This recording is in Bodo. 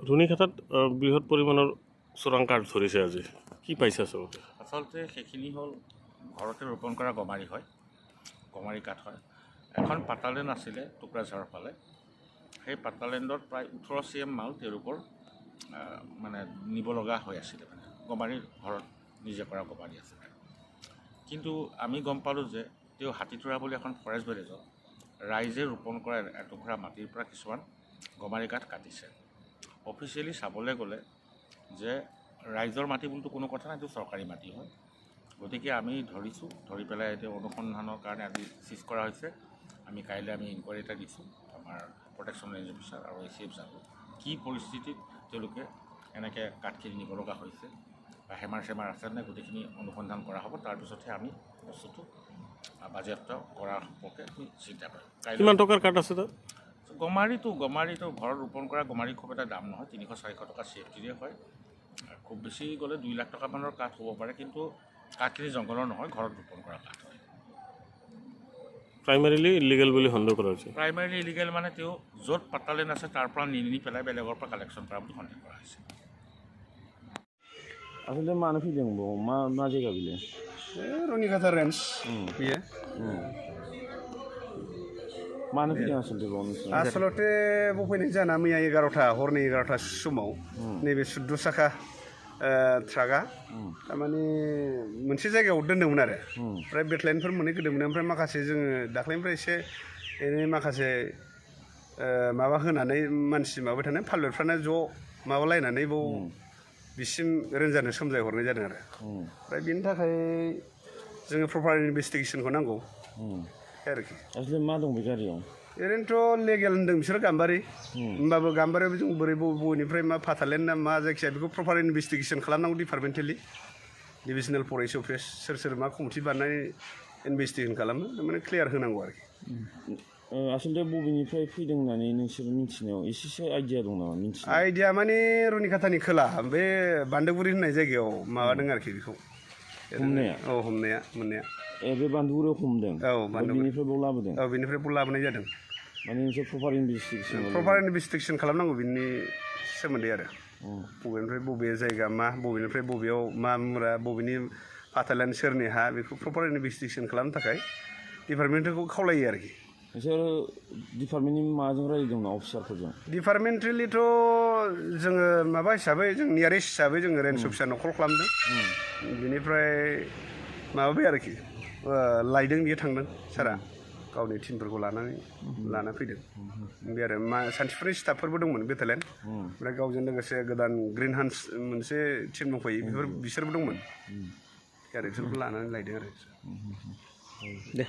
ৰুণিখাটাত বৃহৎ পৰিমাণৰ চোৰাং কাঠ ধৰিছে আজি কি পাইছে চবকে আচলতে সেইখিনি হ'ল ঘৰতে ৰোপণ কৰা গমাৰি হয় গমাৰি কাঠ হয় এখন পাতালেণ্ড আছিলে টুকুৰাঝাৰৰ ফালে সেই পাতালেণ্ডত প্ৰায় 18 CM মাল তেওঁলোকৰ মানে নিব লগা হৈ আছিলে মানে গমাৰিৰ ঘৰত নিজে কৰা গমাৰি আছিলে কিন্তু আমি গম পালোঁ যে তেওঁ হাতীতৰা বুলি এখন ফৰেষ্ট ভিলেজত ৰাইজে ৰোপণ কৰা এটুকুৰা মাটিৰ পৰা কিছুমান গমাৰি কাঠ কাটিছে অফিচিয়েলি চাবলৈ গ'লে যে ৰাইজৰ মাটি বুলিতো কোনো কথা নাই এইটো চৰকাৰী মাটি হয় গতিকে আমি ধৰিছোঁ ধৰি পেলাই এতিয়া অনুসন্ধানৰ কাৰণে আজি চিজ কৰা হৈছে আমি কাইলৈ ইনকুৱাৰী এটা দিছোঁ আমাৰ প্ৰটেকশ্যন ৰেঞ্জ অফিচাৰ আৰু ACF যাব কি পৰিস্থিতিত তেওঁলোকে এনেকৈ কাঠখিনি নিব লগা হৈছে বা হেমাৰ চেমাৰ আছে নে গোটেইখিনি অনুসন্ধান কৰা হ'ব তাৰপিছতহে আমি বস্তুটো বাজেয়াপ্ত কৰাৰ সম্পৰ্কে আমি চিন্তা কৰিম কিমান টকাৰ কাঠ আছে তাত গমাৰিটো ঘৰত ৰোপণ কৰা গমাৰি খুব এটা দাম নহয় 300-400 টকা চেফটিৰে হয় খুব বেছি গ'লে 2 লাখ টকামানৰ কাঠ হ'ব পাৰে কিন্তু কাঠখিনি জংঘলৰ নহয় ঘৰত ৰোপণ কৰা কাঠ হয় প্ৰাইমাৰীলি ইলিগেল বুলি সন্দেহ কৰা হৈছে প্ৰাইমাৰীলি ইলিগেল মানে তেওঁ য'ত পাতালেণ্ড আছে তাৰ পৰা নি পেলাই বেলেগৰ পৰা কালেকশ্যন কৰা বুলি সন্দেহ কৰা হৈছে আসলে मानो फैदों बाव मा जायगा बेलाय रुनिखाटा रेन्ज बियो मानो फैदों आसलते बाव नोंसोर आसलते बाव फैनाय जाना मैया 11टा हरनि 11टा समाव नैबे 14 साखा ट्राकआ थारमाने मोनसे जायगायाव दोन्दोंमोन आरो ओमफ्राय बेटलाइनफोर मोनहैग्रोदोंमोन ओमफ्राय माखासे जोङो दाख्लैनिफ्राय एसे एनै माखासे माबा होनानै मानसि माबाबाय थानाय पाइलटफ्रानो ज' माबालायनानै बाव बिसिम रेन्जारनो सोमजायहरनाय जादों आरो ओमफ्राय बेनि थाखाय जोङो प्रपार इनभेस्टिगेसनखौ नांगौ आरोखि আসলে मा दं बे गारियाव ओरैनोथ' लेगेल होन्दों बिसोर गाम्बारि होमबाबो गाम्बारियाव जों बोरै बबेनिफ्राय मा पातालेण्ड ना मा जायखिजाया बेखौ प्रपार इनभेस्टिगेसन खालामनांगौ डिपार्टमेन्टेलि डिभिजनेल फरेस्ट अफिस सोर मा कमिटि बानायनानै इनभेस्टिगेसन खालामो माने क्लियार होनांगौ आरोखि আসলে बबेनिफ्राय फैदों होननानै नोंसोर मिथिनायाव एसेसो आइडिया दं नामा मिथिनाय आइडिया माने रुनिखाटानि खोला बे बान्दोगुरि होननाय जायगायाव माबादों आरोखि बेखौ हमनाया औ हमनाया मोननाया बे बान्दोगुरियाव हमदों औ बेनिफ्राय बाव लाबोदों औ बेनिफ्राय बाव लाबोनाय जादों माने नोंसोर प्रपार इनभेस्टिगेसन खालामनांगौ बिनि सोमोन्दै आरो बबेनिफ्राय बबे जायगा मा बबेनिफ्राय बबेयाव मा मुरा बबेनि पातालेण्ड सोरनि हा बेखौ प्रपार इनभेस्टिगेसन खालामनो थाखाय डिपार्टमेन्टखौ खावलायो आरोखि नोंसोर डिपार्टमेन्टनि माजों रायज्लायदों ना अफिसारफोरजों डिपार्टमेन्टेलिथ' जोङो माबा हिसाबै जों नियारेस्ट हिसाबै जोङो रेन्ज अफिसारनाव कल खालामदों बिनिफ्राय माबाबाय आरोखि लायदों बियो थांदों सारा गावनि टिमफोरखौ लाना फैदों बे आरो सानथिफुरनि स्टाफफोरबो दंमोन बेटालियन ओमफ्राय गावजों लोगोसे गोदान ग्रिन हान्स मोनसे टिम दंफैयो बिसोरबो दंमोन आरो बिसोरखौ लानानै लायदों आरो दे